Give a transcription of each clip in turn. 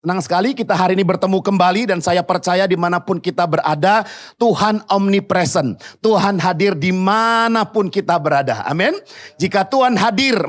Senang sekali kita hari ini bertemu kembali dan saya percaya dimanapun kita berada, Tuhan omnipresent. Tuhan hadir dimanapun kita berada. Amin. Jika Tuhan hadir,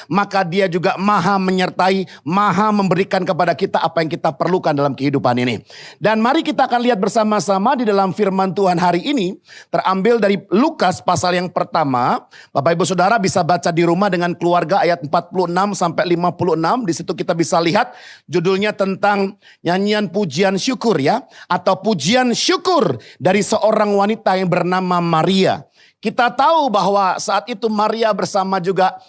maka dia juga maha menyertai, maha memberikan kepada kita apa yang kita perlukan dalam kehidupan ini. Dan mari kita akan lihat bersama-sama di dalam firman Tuhan hari ini, terambil dari Lukas pasal yang pertama. Bapak Ibu Saudara bisa baca di rumah dengan keluarga ayat 46 sampai 56. Di situ kita bisa lihat judulnya tentang nyanyian pujian syukur ya, atau pujian syukur dari seorang wanita yang bernama Maria. Kita tahu bahwa saat itu Maria bersama juga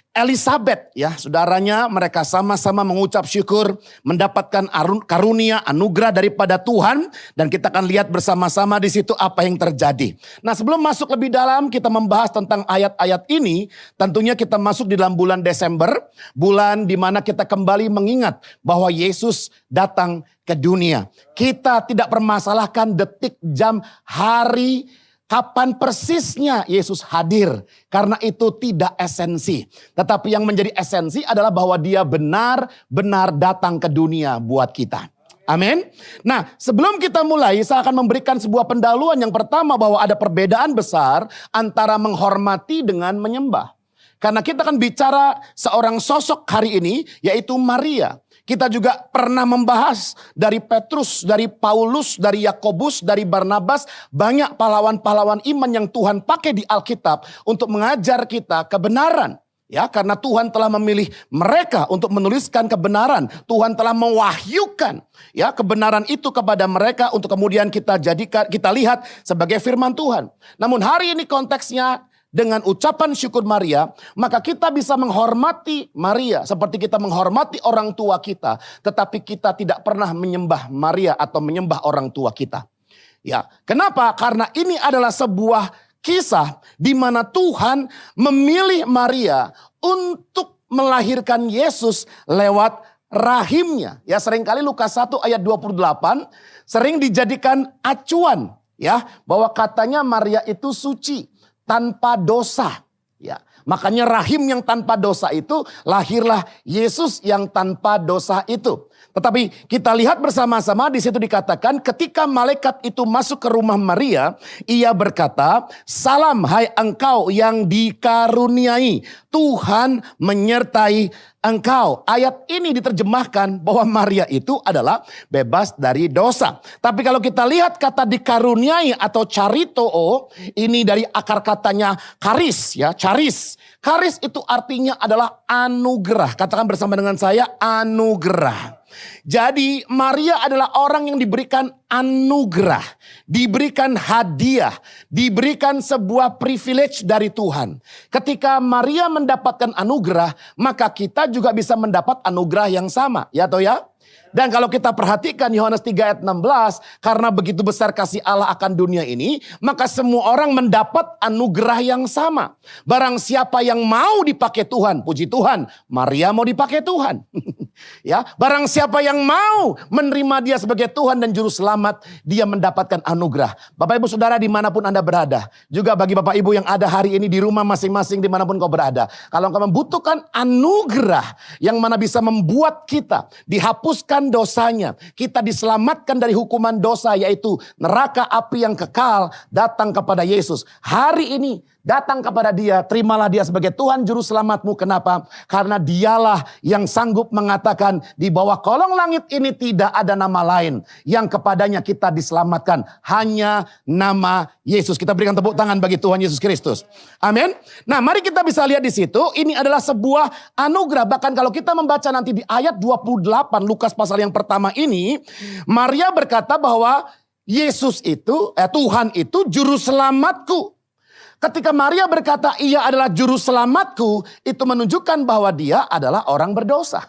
Elizabeth ya, saudaranya, mereka sama-sama mengucap syukur, mendapatkan karunia, anugerah daripada Tuhan, dan kita akan lihat bersama-sama di situ apa yang terjadi. Nah, sebelum masuk lebih dalam kita membahas tentang ayat-ayat ini, tentunya kita masuk di dalam bulan Desember, bulan di mana kita kembali mengingat bahwa Yesus datang ke dunia. Kita tidak permasalahkan detik, jam, hari, kapan persisnya Yesus hadir. Karena itu tidak esensi. Tetapi yang menjadi esensi adalah bahwa dia benar-benar datang ke dunia buat kita. Amin. Nah, sebelum kita mulai, saya akan memberikan sebuah pendahuluan. Yang pertama, bahwa ada perbedaan besar antara menghormati dengan menyembah. Karena kita akan bicara seorang sosok hari ini, yaitu Maria. Kita juga pernah membahas dari Petrus, dari Paulus, dari Yakobus, dari Barnabas. Banyak pahlawan-pahlawan iman yang Tuhan pakai di Alkitab untuk mengajar kita kebenaran. Ya, karena Tuhan telah memilih mereka untuk menuliskan kebenaran. Tuhan telah mewahyukan ya kebenaran itu kepada mereka untuk kemudian kita jadikan, kita lihat sebagai firman Tuhan. Namun hari ini konteksnya dengan ucapan syukur Maria, maka kita bisa menghormati Maria seperti kita menghormati orang tua kita, tetapi kita tidak pernah menyembah Maria atau menyembah orang tua kita. Ya, kenapa? Karena ini adalah sebuah kisah di mana Tuhan memilih Maria untuk melahirkan Yesus lewat rahimnya. Ya, seringkali Lukas 1 ayat 28 sering dijadikan acuan ya, bahwa katanya Maria itu suci, tanpa dosa. Ya, makanya rahim yang tanpa dosa itu lahirlah Yesus yang tanpa dosa itu. Tetapi kita lihat bersama-sama di situ dikatakan ketika malaikat itu masuk ke rumah Maria, ia berkata, "Salam hai engkau yang dikaruniai, Tuhan menyertai engkau." Ayat ini diterjemahkan bahwa Maria itu adalah bebas dari dosa. Tapi kalau kita lihat kata dikaruniai atau charitoo, ini dari akar katanya charis ya, charis. Charis itu artinya adalah anugerah. Katakan bersama dengan saya, anugerah. Jadi Maria adalah orang yang diberikan anugerah, diberikan hadiah, diberikan sebuah privilege dari Tuhan. Ketika Maria mendapatkan anugerah, maka kita juga bisa mendapat anugerah yang sama, ya toh ya? Dan kalau kita perhatikan Yohanes 3 ayat 16, karena begitu besar kasih Allah akan dunia ini, maka semua orang mendapat anugerah yang sama. Barang siapa yang mau dipakai Tuhan, puji Tuhan, Maria mau dipakai Tuhan. Ya, barang siapa yang mau menerima dia sebagai Tuhan dan juru selamat, dia mendapatkan anugerah. Bapak Ibu Saudara dimanapun Anda berada, juga bagi Bapak Ibu yang ada hari ini di rumah masing-masing dimanapun kau berada, kalau engkau membutuhkan anugerah yang mana bisa membuat kita dihapuskan dosanya, kita diselamatkan dari hukuman dosa yaitu neraka api yang kekal, datang kepada Yesus. Hari ini datang kepada dia, terimalah dia sebagai Tuhan Juru Selamatmu. Kenapa? Karena dialah yang sanggup mengatakan di bawah kolong langit ini tidak ada nama lain yang kepadanya kita diselamatkan. Hanya nama Yesus. Kita berikan tepuk tangan bagi Tuhan Yesus Kristus. Amin. Nah, mari kita bisa lihat di situ. Ini adalah sebuah anugerah. Bahkan kalau kita membaca nanti di ayat 28 Lukas pasal yang pertama ini, Maria berkata bahwa Yesus itu, Tuhan itu juru selamatku. Ketika Maria berkata ia adalah juru selamatku, itu menunjukkan bahwa dia adalah orang berdosa.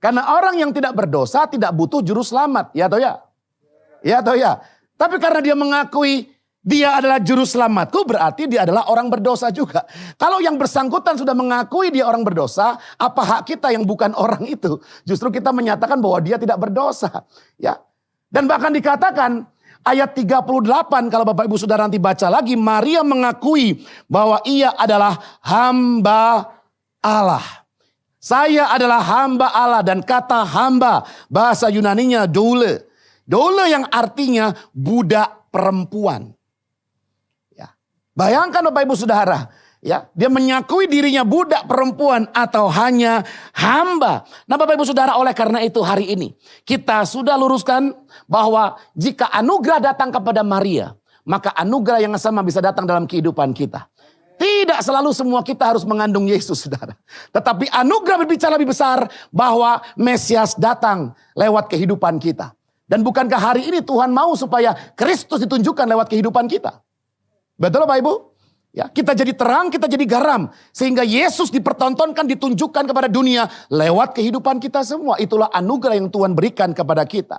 Karena orang yang tidak berdosa tidak butuh juru selamat, ya toh ya? Ya toh ya? Tapi karena dia mengakui dia adalah juru selamatku, berarti dia adalah orang berdosa juga. Kalau yang bersangkutan sudah mengakui dia orang berdosa, apa hak kita yang bukan orang itu? Justru kita menyatakan bahwa dia tidak berdosa, ya. Dan bahkan dikatakan ayat 38 kalau Bapak Ibu Saudara nanti baca lagi, Maria mengakui bahwa ia adalah hamba Allah. Saya adalah hamba Allah, dan kata hamba bahasa Yunaninya doule. Doule yang artinya budak perempuan. Ya. Bayangkan Bapak Ibu Saudara, ya, dia menyakui dirinya budak perempuan atau hanya hamba. Nah Bapak Ibu Saudara, oleh karena itu hari ini kita sudah luruskan bahwa jika anugerah datang kepada Maria, maka anugerah yang sama bisa datang dalam kehidupan kita. Tidak selalu semua kita harus mengandung Yesus, saudara. Tetapi anugerah berbicara lebih besar bahwa Mesias datang lewat kehidupan kita. Dan bukankah hari ini Tuhan mau supaya Kristus ditunjukkan lewat kehidupan kita? Betul Bapak Ibu? Ya, kita jadi terang, kita jadi garam. Sehingga Yesus dipertontonkan, ditunjukkan kepada dunia lewat kehidupan kita semua. Itulah anugerah yang Tuhan berikan kepada kita.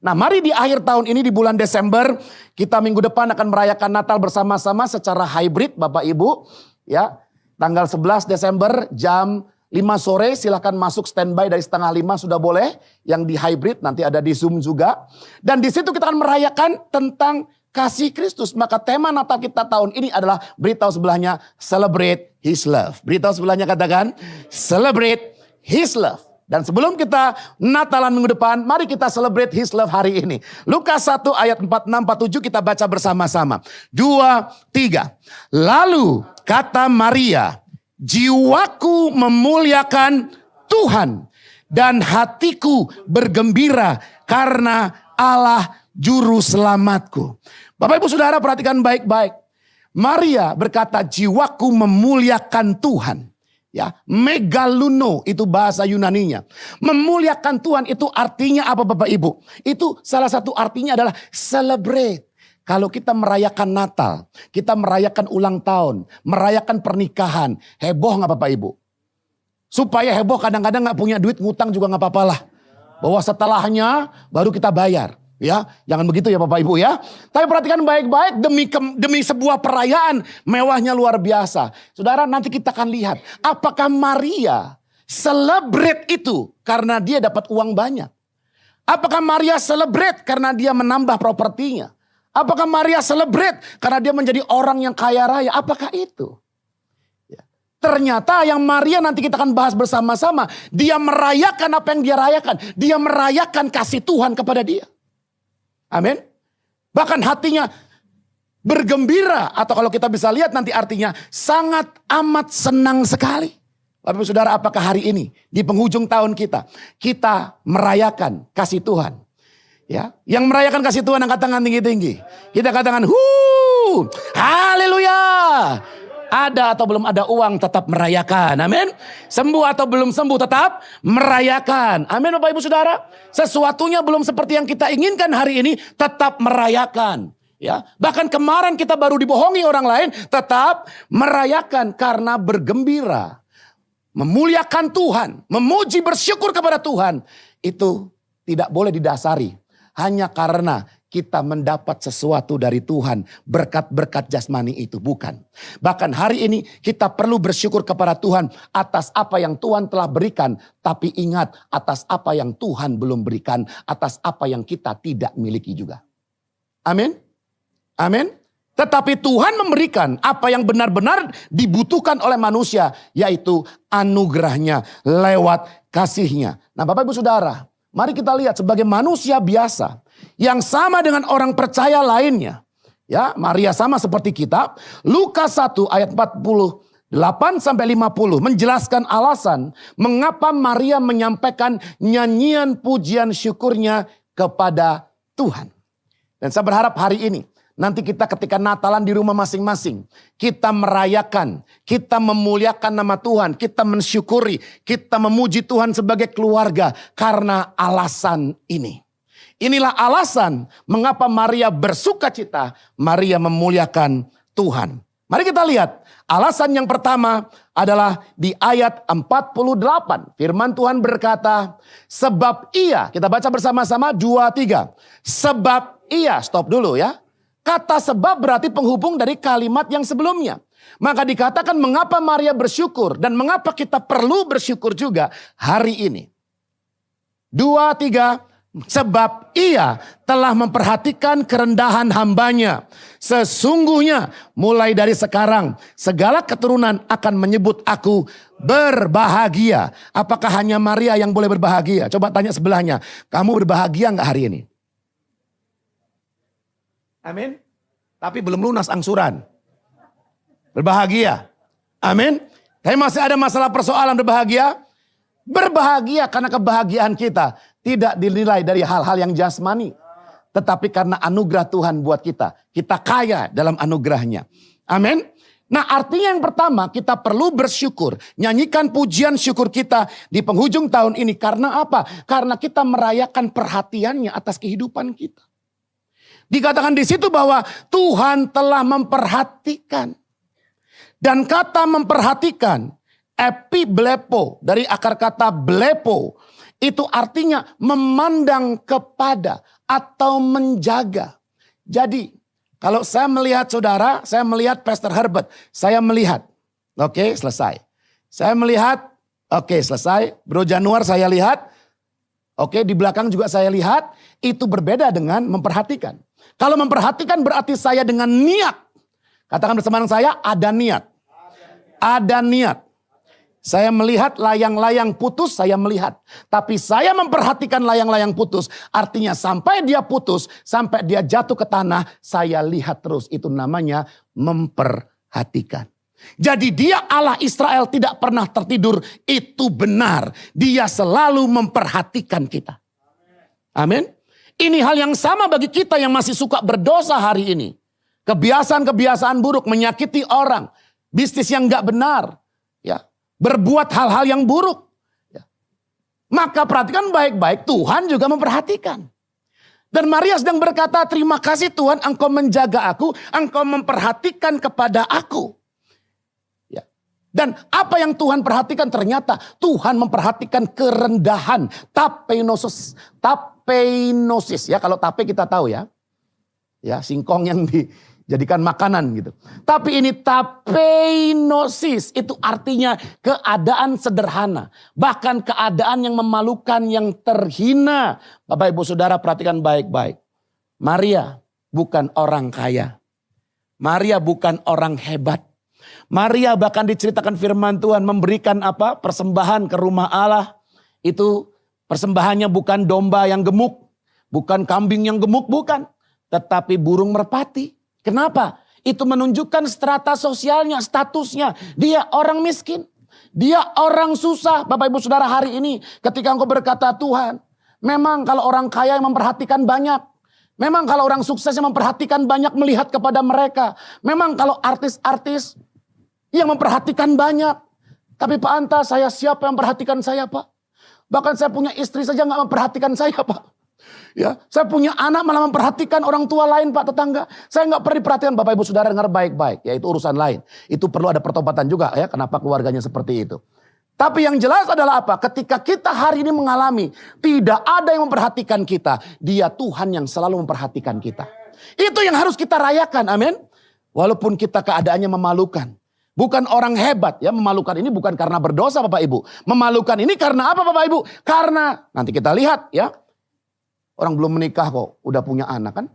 Nah mari di akhir tahun ini di bulan Desember, kita minggu depan akan merayakan Natal bersama-sama secara hybrid Bapak Ibu. Ya, tanggal 11 Desember jam 5 sore silahkan masuk standby dari setengah 5 sudah boleh. Yang di hybrid nanti ada di Zoom juga. Dan di situ kita akan merayakan tentang kasih Kristus. Maka tema Natal kita tahun ini adalah, beritahu sebelahnya, Celebrate His Love. Beritahu sebelahnya katakan, Celebrate His Love. Dan sebelum kita Natalan minggu depan, mari kita celebrate His love hari ini. Lukas 1 ayat 46-47 kita baca bersama-sama. 2, 3. Lalu kata Maria, jiwaku memuliakan Tuhan dan hatiku bergembira karena Allah juru selamatku. Bapak Ibu Saudara perhatikan baik-baik. Maria berkata, jiwaku memuliakan Tuhan. Ya, megaluno itu bahasa Yunaninya. Memuliakan Tuhan itu artinya apa Bapak Ibu? Itu salah satu artinya adalah celebrate. Kalau kita merayakan Natal, kita merayakan ulang tahun, merayakan pernikahan, heboh gak Bapak Ibu? Supaya heboh kadang-kadang gak punya duit, ngutang juga gak apa-apa lah. Bahwa setelahnya baru kita bayar. Ya, jangan begitu ya Bapak Ibu ya. Tapi perhatikan baik-baik, demi sebuah perayaan mewahnya luar biasa. Saudara, nanti kita akan lihat apakah Maria celebrate itu karena dia dapat uang banyak. Apakah Maria celebrate karena dia menambah propertinya. Apakah Maria celebrate karena dia menjadi orang yang kaya raya. Apakah itu? Ya. Ternyata yang Maria nanti kita akan bahas bersama-sama. Dia merayakan apa yang dia rayakan. Dia merayakan kasih Tuhan kepada dia. Amin. Bahkan hatinya bergembira. Atau kalau kita bisa lihat nanti artinya sangat amat senang sekali. Bapak Saudara, apakah hari ini di penghujung tahun kita merayakan kasih Tuhan? Ya, yang merayakan kasih Tuhan angkat tangan tinggi-tinggi. Kita katakan, haleluya. Ada atau belum ada uang tetap merayakan. Amin. Sembuh atau belum sembuh tetap merayakan. Amin Bapak Ibu Saudara. Sesuatunya belum seperti yang kita inginkan hari ini tetap merayakan. Ya, bahkan kemarin kita baru dibohongi orang lain tetap merayakan karena bergembira. Memuliakan Tuhan, memuji bersyukur kepada Tuhan. Itu tidak boleh didasari hanya karena kita mendapat sesuatu dari Tuhan, berkat-berkat jasmani itu, bukan. Bahkan hari ini kita perlu bersyukur kepada Tuhan atas apa yang Tuhan telah berikan. Tapi ingat, atas apa yang Tuhan belum berikan, atas apa yang kita tidak miliki juga. Amin. Amin. Tetapi Tuhan memberikan apa yang benar-benar dibutuhkan oleh manusia, yaitu anugerahnya lewat kasihnya. Nah Bapak Ibu Saudara, mari kita lihat sebagai manusia biasa yang sama dengan orang percaya lainnya. Ya, Maria sama seperti kita. Lukas 1 ayat 48-50 menjelaskan alasan mengapa Maria menyampaikan nyanyian pujian syukurnya kepada Tuhan. Dan saya berharap hari ini nanti kita ketika Natalan di rumah masing-masing, kita merayakan, kita memuliakan nama Tuhan, kita mensyukuri, kita memuji Tuhan sebagai keluarga karena alasan ini. Inilah alasan mengapa Maria bersuka cita, Maria memuliakan Tuhan. Mari kita lihat, alasan yang pertama adalah di ayat 48. Firman Tuhan berkata, sebab ia, kita baca bersama-sama 2-3. Sebab ia, stop dulu ya. Kata sebab berarti penghubung dari kalimat yang sebelumnya. Maka dikatakan mengapa Maria bersyukur dan mengapa kita perlu bersyukur juga hari ini. 2-3. Sebab ia telah memperhatikan kerendahan hambanya. Sesungguhnya mulai dari sekarang segala keturunan akan menyebut aku berbahagia. Apakah hanya Maria yang boleh berbahagia? Coba tanya sebelahnya, kamu berbahagia nggak hari ini? Amin. Tapi belum lunas angsuran. Berbahagia. Amin. Tapi masih ada masalah persoalan berbahagia. Berbahagia karena kebahagiaan kita tidak dinilai dari hal-hal yang jasmani. Tetapi karena anugerah Tuhan buat kita. Kita kaya dalam anugerahnya. Amin. Nah artinya yang pertama kita perlu bersyukur. Nyanyikan pujian syukur kita di penghujung tahun ini. Karena apa? Karena kita merayakan perhatiannya atas kehidupan kita. Dikatakan di situ bahwa Tuhan telah memperhatikan. Dan kata memperhatikan, epiblepo, dari akar kata blepo, itu artinya memandang kepada atau menjaga. Jadi kalau saya melihat saudara, saya melihat Pastor Herbert, saya melihat, oke, selesai. Saya melihat, oke, selesai. Bro Januar saya lihat, oke, di belakang juga saya lihat, itu berbeda dengan memperhatikan. Kalau memperhatikan berarti saya dengan niat. Katakan bersama saya, ada niat. Ada niat. Saya melihat layang-layang putus, saya melihat. Tapi saya memperhatikan layang-layang putus. Artinya sampai dia putus, sampai dia jatuh ke tanah, saya lihat terus. Itu namanya memperhatikan. Jadi dia Allah Israel tidak pernah tertidur, itu benar. Dia selalu memperhatikan kita. Amin. Ini hal yang sama bagi kita yang masih suka berdosa hari ini. Kebiasaan-kebiasaan buruk, menyakiti orang. Bisnis yang gak benar. Ya, berbuat hal-hal yang buruk. Ya. Maka perhatikan baik-baik, Tuhan juga memperhatikan. Dan Maria sedang berkata, terima kasih Tuhan engkau menjaga aku, engkau memperhatikan kepada aku. Ya. Dan apa yang Tuhan perhatikan ternyata Tuhan memperhatikan kerendahan. Tapenosis ya, kalau tape kita tahu ya. Ya, singkong yang dijadikan makanan gitu. Tapi ini tapenosis itu artinya keadaan sederhana. Bahkan keadaan yang memalukan, yang terhina. Bapak Ibu Saudara perhatikan baik-baik. Maria bukan orang kaya. Maria bukan orang hebat. Maria bahkan diceritakan firman Tuhan memberikan apa? Persembahan ke rumah Allah. Itu persembahannya bukan domba yang gemuk. Bukan kambing yang gemuk, bukan. Tetapi burung merpati. Kenapa? Itu menunjukkan strata sosialnya, statusnya. Dia orang miskin. Dia orang susah. Bapak Ibu Saudara hari ini ketika engkau berkata Tuhan. Memang kalau orang kaya yang memperhatikan banyak. Memang kalau orang sukses yang memperhatikan banyak melihat kepada mereka. Memang kalau artis-artis yang memperhatikan banyak. Tapi Pak Anta, saya siapa yang memperhatikan saya Pak? Bahkan saya punya istri saja gak memperhatikan saya Pak. Ya, saya punya anak malah memperhatikan orang tua lain Pak, tetangga. Saya nggak pernah diperhatikan. Bapak Ibu Saudara dengar baik-baik. Ya itu urusan lain. Itu perlu ada pertobatan juga ya. Kenapa keluarganya seperti itu. Tapi yang jelas adalah apa? Ketika kita hari ini mengalami tidak ada yang memperhatikan kita. Dia Tuhan yang selalu memperhatikan kita. Itu yang harus kita rayakan. Amin. Walaupun kita keadaannya memalukan. Bukan orang hebat ya. Memalukan ini bukan karena berdosa Bapak Ibu. Memalukan ini karena apa Bapak Ibu? Karena nanti kita lihat ya. Orang belum menikah kok udah punya anak kan.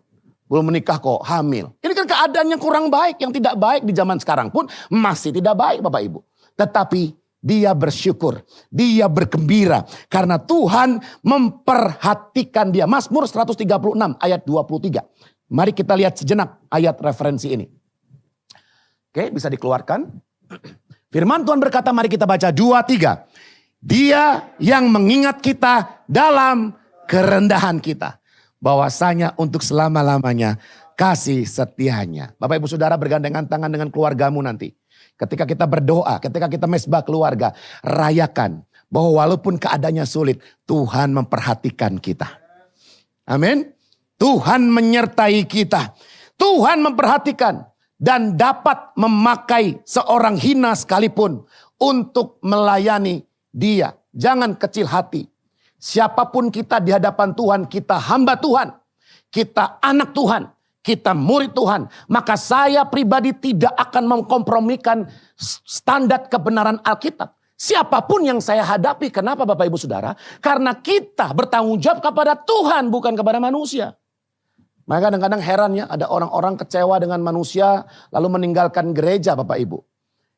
Belum menikah kok hamil. Ini kan keadaan yang kurang baik. Yang tidak baik di zaman sekarang pun masih tidak baik Bapak Ibu. Tetapi dia bersyukur. Dia bergembira. Karena Tuhan memperhatikan dia. Mazmur 136 ayat 23. Mari kita lihat sejenak ayat referensi ini. Oke, bisa dikeluarkan. Firman Tuhan berkata, mari kita baca 2-3. Dia yang mengingat kita dalam kerendahan kita. Bahwasanya untuk selama-lamanya kasih setianya. Bapak Ibu Saudara bergandengan tangan dengan keluargamu nanti. Ketika kita berdoa, ketika kita mesbah keluarga. Rayakan bahwa walaupun keadaannya sulit, Tuhan memperhatikan kita. Amin. Tuhan menyertai kita. Tuhan memperhatikan. Dan dapat memakai seorang hina sekalipun. Untuk melayani dia. Jangan kecil hati. Siapapun kita di hadapan Tuhan, kita hamba Tuhan. Kita anak Tuhan. Kita murid Tuhan. Maka saya pribadi tidak akan mengkompromikan standar kebenaran Alkitab. Siapapun yang saya hadapi, kenapa Bapak Ibu Saudara? Karena kita bertanggung jawab kepada Tuhan, bukan kepada manusia. Maka kadang-kadang heran ya, ada orang-orang kecewa dengan manusia, lalu meninggalkan gereja Bapak Ibu.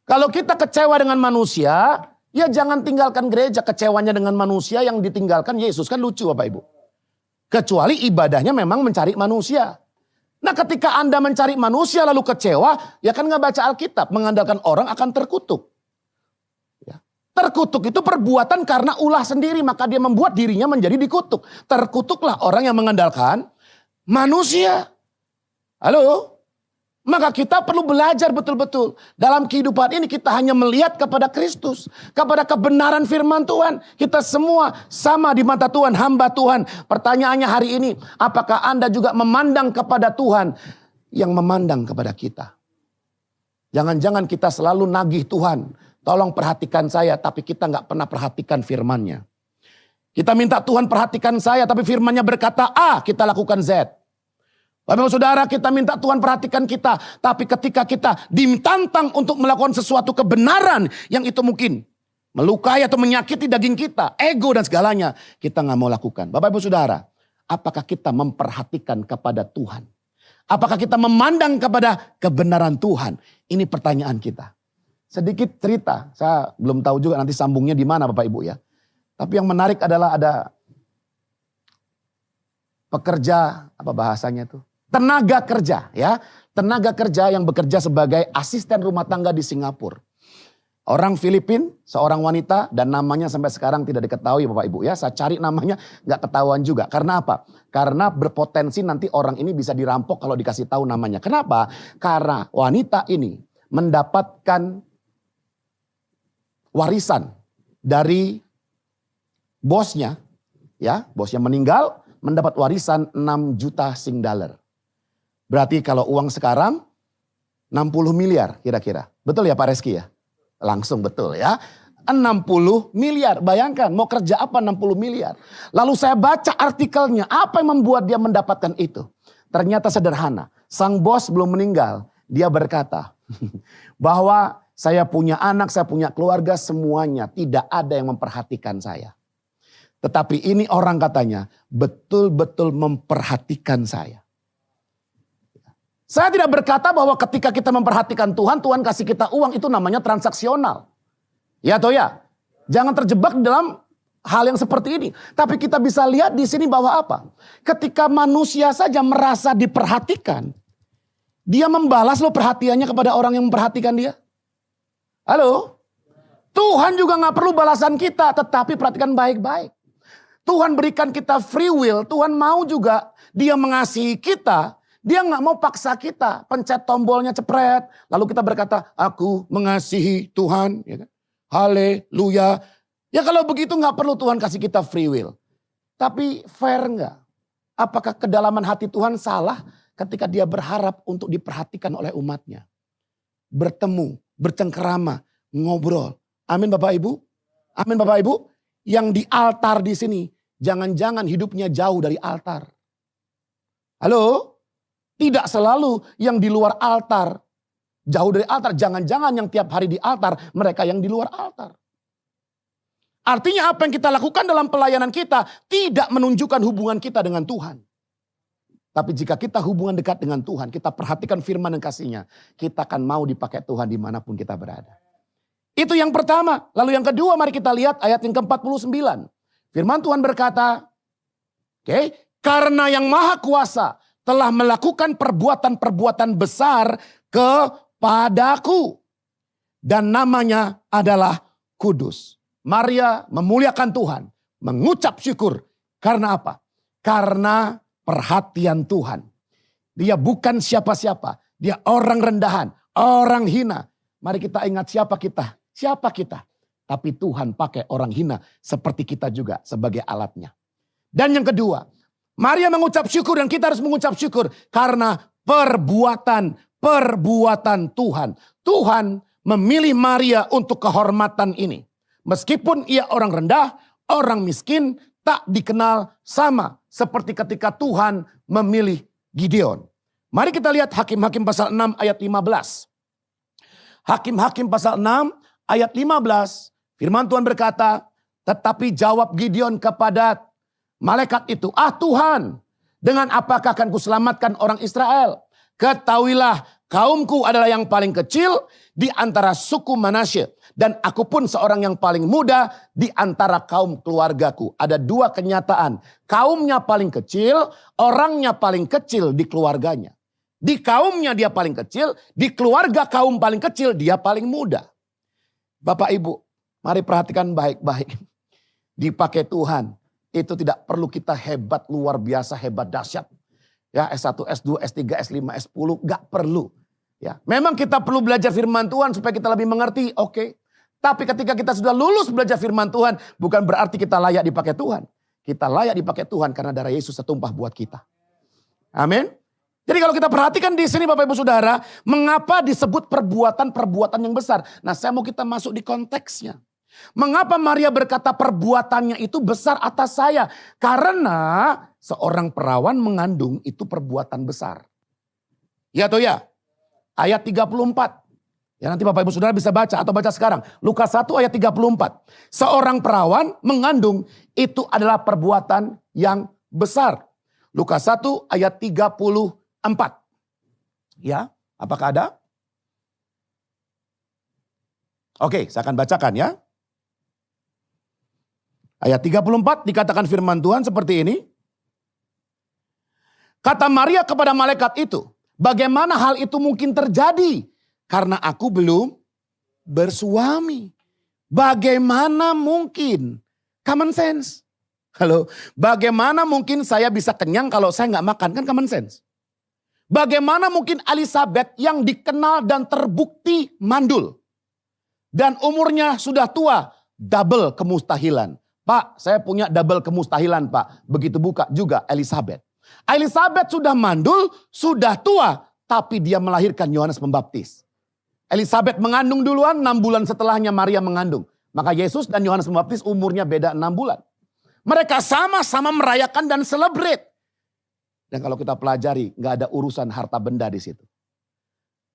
Kalau kita kecewa dengan manusia, ya jangan tinggalkan gereja. Kecewanya dengan manusia yang ditinggalkan Yesus, kan lucu Bapak Ibu. Kecuali ibadahnya memang mencari manusia. Nah ketika Anda mencari manusia lalu kecewa, ya kan nggak baca Alkitab. Mengandalkan orang akan terkutuk. Ya. Terkutuk itu perbuatan karena ulah sendiri, maka dia membuat dirinya menjadi dikutuk. Terkutuklah orang yang mengandalkan manusia. Halo? Maka kita perlu belajar betul-betul. Dalam kehidupan ini kita hanya melihat kepada Kristus. Kepada kebenaran firman Tuhan. Kita semua sama di mata Tuhan, hamba Tuhan. Pertanyaannya hari ini, apakah Anda juga memandang kepada Tuhan yang memandang kepada kita? Jangan-jangan kita selalu nagih Tuhan. Tolong perhatikan saya, tapi kita gak pernah perhatikan firman-Nya. Kita minta Tuhan perhatikan saya, tapi firman-Nya berkata A, kita lakukan Z. Bapak saudara, kita minta Tuhan perhatikan kita. Tapi ketika kita ditantang untuk melakukan sesuatu kebenaran yang itu mungkin melukai atau menyakiti daging kita, ego dan segalanya, kita gak mau lakukan. Bapak Ibu Saudara, apakah kita memperhatikan kepada Tuhan? Apakah kita memandang kepada kebenaran Tuhan? Ini pertanyaan kita. Sedikit cerita, saya belum tahu juga nanti sambungnya di mana Bapak Ibu ya. Tapi yang menarik adalah ada pekerja, apa bahasanya itu? Tenaga kerja ya, tenaga kerja yang bekerja sebagai asisten rumah tangga di Singapura. Orang Filipin, seorang wanita dan namanya sampai sekarang tidak diketahui Bapak Ibu ya. Saya cari namanya gak ketahuan juga. Karena apa? Karena berpotensi nanti orang ini bisa dirampok kalau dikasih tahu namanya. Kenapa? Karena wanita ini mendapatkan warisan dari bosnya. Ya, bosnya meninggal, mendapat warisan 6 juta Sing dollar. Berarti kalau uang sekarang 60 miliar kira-kira. Betul ya Pak Reski ya? Langsung betul ya. 60 miliar. Bayangkan mau kerja apa 60 miliar. Lalu saya baca artikelnya. Apa yang membuat dia mendapatkan itu? Ternyata sederhana. Sang bos belum meninggal. Dia berkata bahwa saya punya anak, saya punya keluarga, semuanya tidak ada yang memperhatikan saya. Tetapi ini orang katanya betul-betul memperhatikan saya. Saya tidak berkata bahwa ketika kita memperhatikan Tuhan, Tuhan kasih kita uang itu namanya transaksional. Ya atau ya? Jangan terjebak dalam hal yang seperti ini. Tapi kita bisa lihat di sini bahwa apa? Ketika manusia saja merasa diperhatikan, dia membalas loh perhatiannya kepada orang yang memperhatikan dia. Halo? Tuhan juga gak perlu balasan kita, tetapi perhatikan baik-baik. Tuhan berikan kita free will, Tuhan mau juga dia mengasihi kita. Dia gak mau paksa kita, pencet tombolnya cepret. Lalu kita berkata, aku mengasihi Tuhan. Ya kan? Haleluya. Ya kalau begitu gak perlu Tuhan kasih kita free will. Tapi fair gak? Apakah kedalaman hati Tuhan salah ketika dia berharap untuk diperhatikan oleh umatnya? Bertemu, bercengkerama, ngobrol. Amin Bapak Ibu? Amin Bapak Ibu? Yang di altar di sini, jangan-jangan hidupnya jauh dari altar. Halo? Tidak selalu yang di luar altar. Jauh dari altar. Jangan-jangan yang tiap hari di altar. Mereka yang di luar altar. Artinya apa yang kita lakukan dalam pelayanan kita. Tidak menunjukkan hubungan kita dengan Tuhan. Tapi jika kita hubungan dekat dengan Tuhan. Kita perhatikan firman dan kasih-Nya. Kita akan mau dipakai Tuhan dimanapun kita berada. Itu yang pertama. Lalu yang kedua mari kita lihat ayat yang ke-49. Firman Tuhan berkata. Karena yang maha kuasa telah melakukan perbuatan-perbuatan besar kepadaku. Dan namanya adalah kudus. Maria memuliakan Tuhan. Mengucap syukur. Karena apa? Karena perhatian Tuhan. Dia bukan siapa-siapa. Dia orang rendahan. Orang hina. Mari kita ingat siapa kita. Siapa kita? Tapi Tuhan pakai orang hina seperti kita juga sebagai alatnya. Dan yang kedua. Maria mengucap syukur dan kita harus mengucap syukur. Karena perbuatan Tuhan. Tuhan memilih Maria untuk kehormatan ini. Meskipun ia orang rendah, orang miskin, tak dikenal sama. Seperti ketika Tuhan memilih Gideon. Mari kita lihat Hakim-Hakim pasal 6 ayat 15. Hakim-Hakim pasal 6 ayat 15. Firman Tuhan berkata, tetapi jawab Gideon kepada malaikat itu, "Ah Tuhan, dengan apakah akan kuselamatkan orang Israel? Ketahuilah, kaumku adalah yang paling kecil di antara suku Manasye. Dan aku pun seorang yang paling muda di antara kaum keluargaku." Ada dua kenyataan. Kaumnya paling kecil, orangnya paling kecil di keluarganya. Di kaumnya dia paling kecil, di keluarga kaum paling kecil dia paling muda. Bapak Ibu, mari perhatikan baik-baik. Dipakai Tuhan, itu tidak perlu kita hebat, luar biasa, hebat, dahsyat. Ya, S1, S2, S3, S5, S10, gak perlu. Ya, memang kita perlu belajar firman Tuhan supaya kita lebih mengerti, oke. Tapi ketika kita sudah lulus belajar firman Tuhan, bukan berarti kita layak dipakai Tuhan. Kita layak dipakai Tuhan karena darah Yesus setumpah buat kita. Amin. Jadi kalau kita perhatikan di sini Bapak Ibu Saudara, mengapa disebut perbuatan-perbuatan yang besar? Nah, saya mau kita masuk di konteksnya. Mengapa Maria berkata perbuatannya itu besar atas saya? Karena seorang perawan mengandung itu perbuatan besar. Ya atau ya? Ayat 34. Ya nanti Bapak Ibu Saudara bisa baca atau baca sekarang. Lukas 1 ayat 34. Seorang perawan mengandung itu adalah perbuatan yang besar. Lukas 1 ayat 34. Ya, apakah ada? Oke, saya akan bacakan ya. Ayat 34 dikatakan firman Tuhan seperti ini. Kata Maria kepada malaikat itu, bagaimana hal itu mungkin terjadi? Karena aku belum bersuami. Bagaimana mungkin? Common sense. Halo, bagaimana mungkin saya bisa kenyang kalau saya nggak makan? Kan common sense. Bagaimana mungkin Elizabeth yang dikenal dan terbukti mandul. Dan umurnya sudah tua, double kemustahilan. Pak, saya punya double kemustahilan Pak. Begitu buka juga Elizabeth. Elizabeth sudah mandul, sudah tua. Tapi dia melahirkan Yohanes Pembaptis. Elizabeth mengandung duluan, 6 bulan setelahnya Maria mengandung. Maka Yesus dan Yohanes Pembaptis umurnya beda 6 bulan. Mereka sama-sama merayakan dan celebrate. Dan kalau kita pelajari, gak ada urusan harta benda di situ.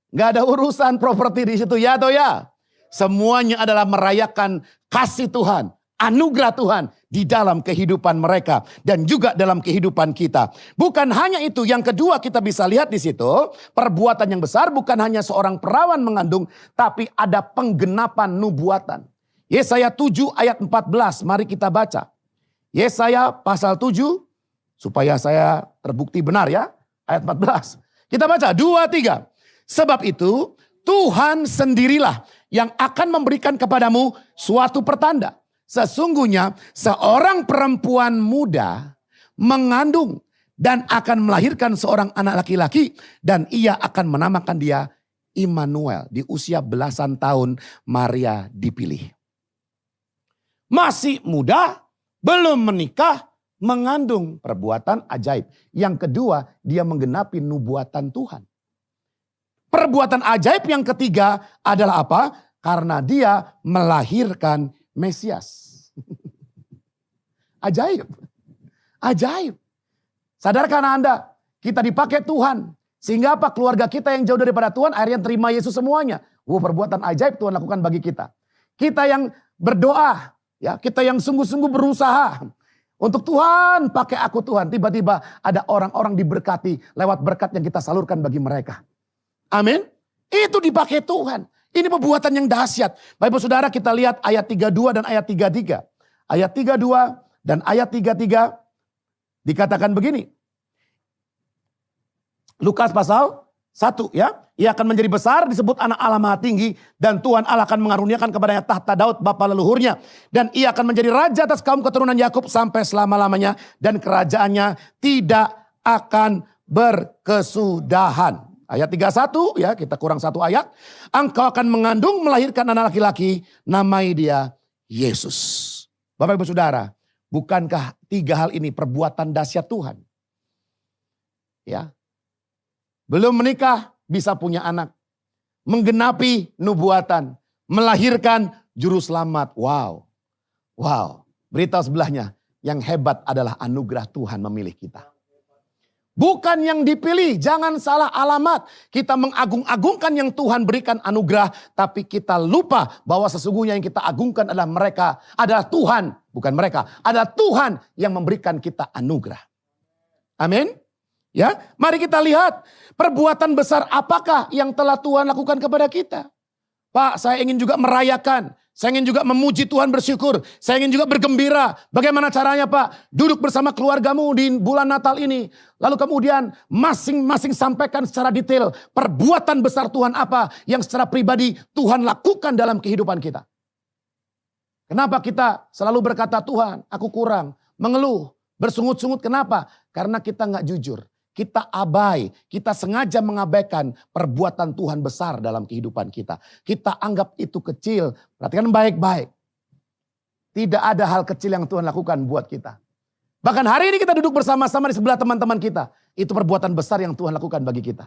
Gak ada urusan properti di situ, ya atau ya. Semuanya adalah merayakan kasih Tuhan. Anugerah Tuhan di dalam kehidupan mereka dan juga dalam kehidupan kita. Bukan hanya itu, yang kedua kita bisa lihat di situ, perbuatan yang besar bukan hanya seorang perawan mengandung, tapi ada penggenapan nubuatan. Yesaya 7 ayat 14, mari kita baca. Yesaya pasal 7, supaya saya terbukti benar ya, ayat 14. Kita baca 2, 3. Sebab itu Tuhan sendirilah yang akan memberikan kepadamu suatu pertanda. Sesungguhnya seorang perempuan muda mengandung dan akan melahirkan seorang anak laki-laki. Dan ia akan menamakan dia Immanuel. Di usia belasan tahun Maria dipilih. Masih muda, belum menikah, mengandung, perbuatan ajaib. Yang kedua, dia menggenapi nubuatan Tuhan. Perbuatan ajaib yang ketiga adalah apa? Karena dia melahirkan Mesias. Ajaib. Ajaib. Sadarkan Anda, kita dipakai Tuhan. Sehingga apa? Keluarga kita yang jauh daripada Tuhan akhirnya terima Yesus semuanya. Perbuatan ajaib Tuhan lakukan bagi kita. Kita yang berdoa, ya, kita yang sungguh-sungguh berusaha untuk Tuhan, pakai aku Tuhan. Tiba-tiba ada orang-orang diberkati lewat berkat yang kita salurkan bagi mereka. Amin. Itu dipakai Tuhan. Ini perbuatan yang dahsyat. Bapak Saudara, kita lihat ayat 32 dan ayat 33. Ayat 32 dan ayat 33 dikatakan begini. Lukas pasal 1 ya. Ia akan menjadi besar, disebut anak Allah Maha Tinggi. Dan Tuhan Allah akan mengaruniakan kepadanya tahta Daud bapa leluhurnya. Dan ia akan menjadi raja atas kaum keturunan Yakub sampai selama-lamanya. Dan kerajaannya tidak akan berkesudahan. Ayat 31 ya, kita kurang satu ayat. Engkau akan mengandung, melahirkan anak laki-laki, namai dia Yesus. Bapak Ibu Saudara, bukankah 3 hal ini perbuatan dahsyat Tuhan? Ya. Belum menikah bisa punya anak. Menggenapi nubuatan, melahirkan juru selamat. Wow. Wow. Berita sebelahnya, yang hebat adalah anugerah Tuhan memilih kita. Bukan yang dipilih, jangan salah alamat. Kita mengagung-agungkan yang Tuhan berikan anugerah, tapi kita lupa bahwa sesungguhnya yang kita agungkan adalah mereka, adalah Tuhan, bukan mereka, adalah Tuhan yang memberikan kita anugerah. Amin. Ya, mari kita lihat perbuatan besar apakah yang telah Tuhan lakukan kepada kita. Pak, saya ingin juga merayakan. Saya ingin juga memuji Tuhan, bersyukur. Saya ingin juga bergembira. Bagaimana caranya, Pak? Duduk bersama keluargamu di bulan Natal ini. Lalu kemudian masing-masing sampaikan secara detail perbuatan besar Tuhan apa yang secara pribadi Tuhan lakukan dalam kehidupan kita. Kenapa kita selalu berkata, Tuhan, aku kurang, mengeluh, bersungut-sungut. Kenapa? Karena kita nggak jujur. Kita abai, kita sengaja mengabaikan perbuatan Tuhan besar dalam kehidupan kita. Kita anggap itu kecil. Perhatikan baik-baik. Tidak ada hal kecil yang Tuhan lakukan buat kita. Bahkan hari ini kita duduk bersama-sama di sebelah teman-teman kita. Itu perbuatan besar yang Tuhan lakukan bagi kita.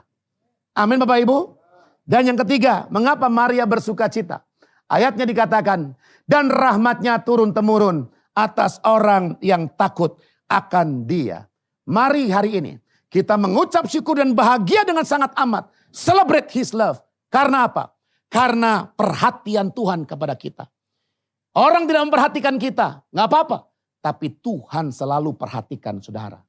Amin Bapak Ibu. Dan yang ketiga, mengapa Maria bersuka cita? Ayatnya dikatakan, dan rahmatnya turun-temurun atas orang yang takut akan Dia. Mari hari ini kita mengucap syukur dan bahagia dengan sangat amat. Celebrate His love. Karena apa? Karena perhatian Tuhan kepada kita. Orang tidak memperhatikan kita, nggak apa-apa. Tapi Tuhan selalu perhatikan saudara.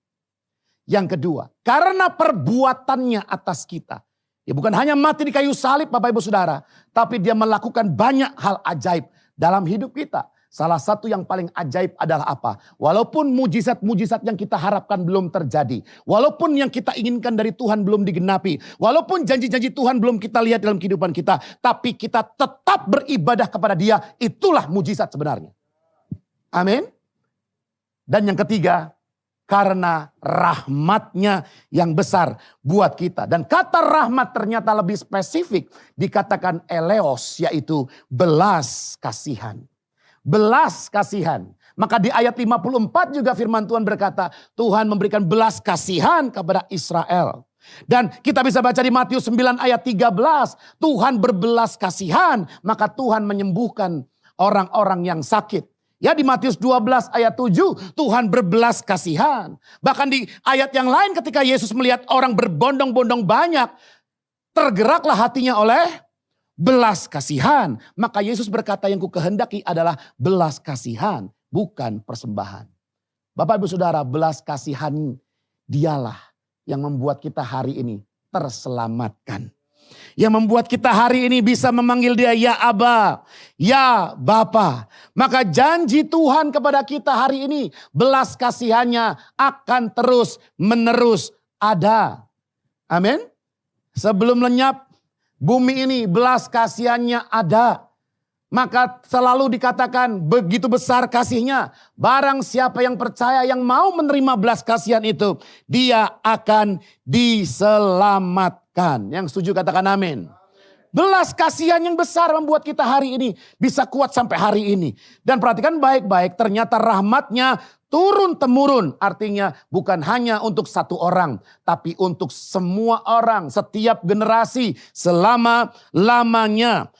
Yang kedua, karena perbuatannya atas kita. Ya bukan hanya mati di kayu salib Bapak Ibu Saudara. Tapi dia melakukan banyak hal ajaib dalam hidup kita. Salah satu yang paling ajaib adalah apa? Walaupun mujizat-mujizat yang kita harapkan belum terjadi. Walaupun yang kita inginkan dari Tuhan belum digenapi. Walaupun janji-janji Tuhan belum kita lihat dalam kehidupan kita. Tapi kita tetap beribadah kepada Dia. Itulah mujizat sebenarnya. Amin. Dan yang ketiga, karena rahmatnya yang besar buat kita. Dan kata rahmat ternyata lebih spesifik. Dikatakan eleos, yaitu belas kasihan. Belas kasihan. Maka di ayat 54 juga firman Tuhan berkata, Tuhan memberikan belas kasihan kepada Israel. Dan kita bisa baca di Matius 9 ayat 13, Tuhan berbelas kasihan, maka Tuhan menyembuhkan orang-orang yang sakit. Ya di Matius 12 ayat 7, Tuhan berbelas kasihan. Bahkan di ayat yang lain ketika Yesus melihat orang berbondong-bondong banyak, tergeraklah hatinya oleh belas kasihan. Maka Yesus berkata yang ku kehendaki adalah belas kasihan, bukan persembahan. Bapak Ibu Saudara, belas kasihan dialah yang membuat kita hari ini terselamatkan. Yang membuat kita hari ini bisa memanggil Dia ya Aba, ya Bapa. Maka janji Tuhan kepada kita hari ini, belas kasihannya akan terus menerus ada. Amin. Sebelum lenyap bumi ini, belas kasihannya ada. Maka selalu dikatakan begitu besar kasihnya. Barang siapa yang percaya, yang mau menerima belas kasihan itu, dia akan diselamatkan. Yang setuju katakan amin. Belas kasihan yang besar membuat kita hari ini bisa kuat sampai hari ini. Dan perhatikan baik-baik, ternyata rahmatnya turun-temurun. Artinya bukan hanya untuk satu orang, tapi untuk semua orang, setiap generasi, selama-lamanya.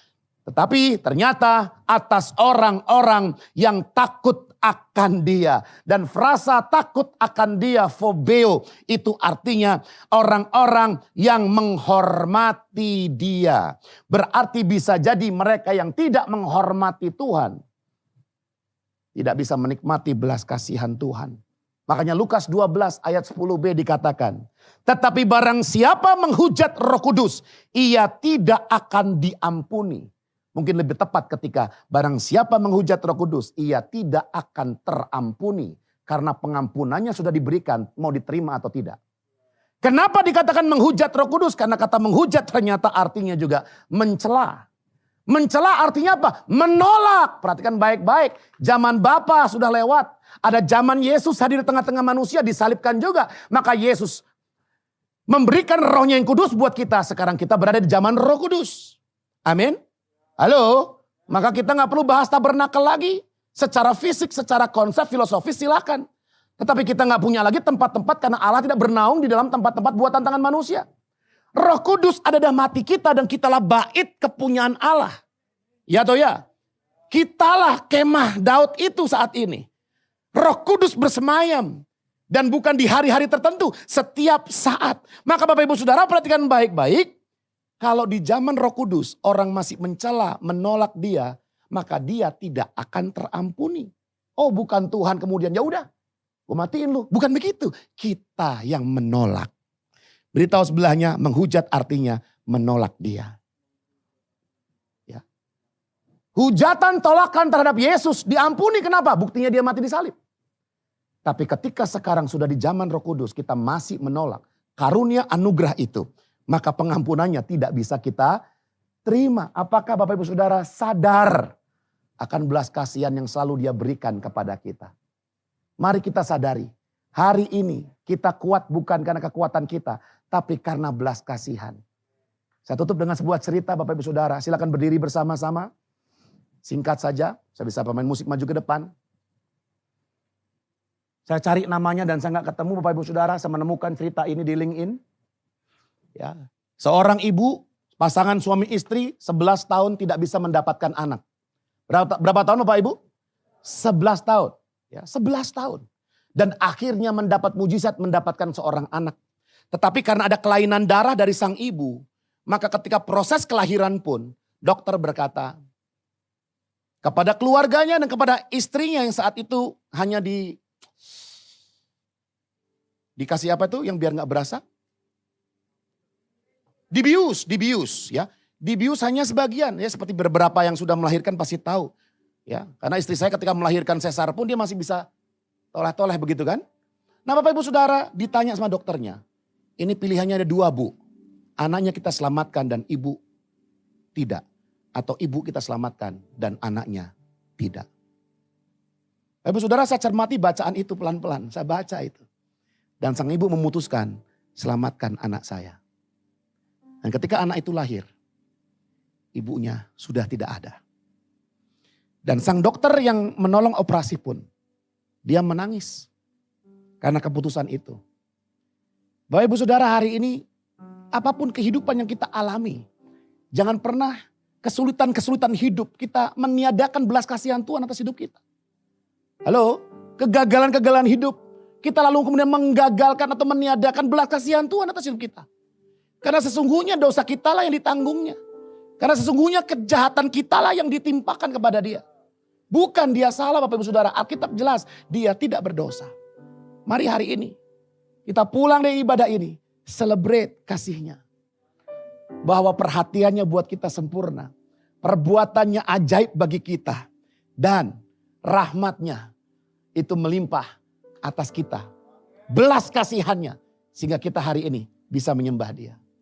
Tetapi ternyata atas orang-orang yang takut akan Dia. Dan frasa takut akan Dia, phobeo, itu artinya orang-orang yang menghormati Dia. Berarti bisa jadi mereka yang tidak menghormati Tuhan tidak bisa menikmati belas kasihan Tuhan. Makanya Lukas 12 ayat 10b dikatakan, tetapi barang siapa menghujat Roh Kudus, ia tidak akan diampuni. Mungkin lebih tepat ketika barang siapa menghujat Roh Kudus, ia tidak akan terampuni. Karena pengampunannya sudah diberikan, mau diterima atau tidak. Kenapa dikatakan menghujat Roh Kudus? Karena kata menghujat ternyata artinya juga mencela. Mencela artinya apa? Menolak. Perhatikan baik-baik. Zaman Bapa sudah lewat. Ada zaman Yesus hadir di tengah-tengah manusia, disalibkan juga. Maka Yesus memberikan Rohnya yang kudus buat kita. Sekarang kita berada di zaman Roh Kudus. Amin. Halo, maka kita gak perlu bahas tabernakel lagi. Secara fisik, secara konsep, filosofis silakan. Tetapi kita gak punya lagi tempat-tempat karena Allah tidak bernaung di dalam tempat-tempat buatan tangan manusia. Roh Kudus ada dalam hati kita dan kitalah bait kepunyaan Allah. Ya atau ya? Kitalah kemah Daud itu saat ini. Roh Kudus bersemayam Dan bukan di hari-hari tertentu, setiap saat. Maka Bapak Ibu Saudara perhatikan baik-baik. Kalau di zaman Roh Kudus orang masih mencela, menolak dia, maka dia tidak akan terampuni. Oh bukan Tuhan kemudian ya udah, gue matiin lu. Bukan begitu, kita yang menolak. Beritahu sebelahnya, menghujat artinya menolak dia. Ya. Hujatan tolakan terhadap Yesus diampuni, kenapa? Buktinya dia mati di salib. Tapi ketika sekarang sudah di zaman Roh Kudus kita masih menolak karunia anugerah itu. Maka pengampunannya tidak bisa kita terima. Apakah Bapak Ibu Saudara sadar akan belas kasihan yang selalu dia berikan kepada kita? Mari kita sadari. Hari ini kita kuat bukan karena kekuatan kita. Tapi karena belas kasihan. Saya tutup dengan sebuah cerita Bapak Ibu Saudara. Silakan berdiri bersama-sama. Singkat saja. Saya bisa pemain musik maju ke depan. Saya cari namanya dan saya nggak ketemu Bapak Ibu Saudara. Saya menemukan cerita ini di LinkedIn. Ya. Seorang ibu, pasangan suami istri 11 tahun tidak bisa mendapatkan anak. Berapa tahun Bapak Ibu? 11 tahun. Ya, 11 tahun. Dan akhirnya mendapat mujizat mendapatkan seorang anak. Tetapi karena ada kelainan darah dari sang ibu. Maka ketika proses kelahiran pun dokter berkata kepada keluarganya dan kepada istrinya yang saat itu hanya dikasih apa itu yang biar nggak berasa? Dibius ya. Dibius hanya sebagian ya, seperti beberapa yang sudah melahirkan pasti tahu. Ya, karena istri saya ketika melahirkan sesar pun dia masih bisa toleh-toleh begitu kan. Nah Bapak Ibu Saudara ditanya sama dokternya. Ini pilihannya ada dua Bu. Anaknya kita selamatkan dan ibu tidak. Atau ibu kita selamatkan dan anaknya tidak. Bapak Ibu Saudara saya cermati bacaan itu pelan-pelan. Saya baca itu. Dan sang ibu memutuskan selamatkan anak saya. Dan ketika anak itu lahir, ibunya sudah tidak ada. Dan sang dokter yang menolong operasi pun, dia menangis karena keputusan itu. Bapak Ibu Saudara hari ini, apapun kehidupan yang kita alami, jangan pernah kesulitan-kesulitan hidup kita meniadakan belas kasihan Tuhan atas hidup kita. Halo, kegagalan-kegagalan hidup. Kita lalu kemudian menggagalkan atau meniadakan belas kasihan Tuhan atas hidup kita. Karena sesungguhnya dosa kita lah yang ditanggungnya. Karena sesungguhnya kejahatan kita lah yang ditimpakan kepada dia. Bukan dia salah Bapak Ibu Saudara. Alkitab jelas dia tidak berdosa. Mari hari ini kita pulang dari ibadah ini. Celebrate kasihnya. Bahwa perhatiannya buat kita sempurna. Perbuatannya ajaib bagi kita. Dan rahmatnya itu melimpah atas kita. Belas kasihannya sehingga kita hari ini bisa menyembah dia.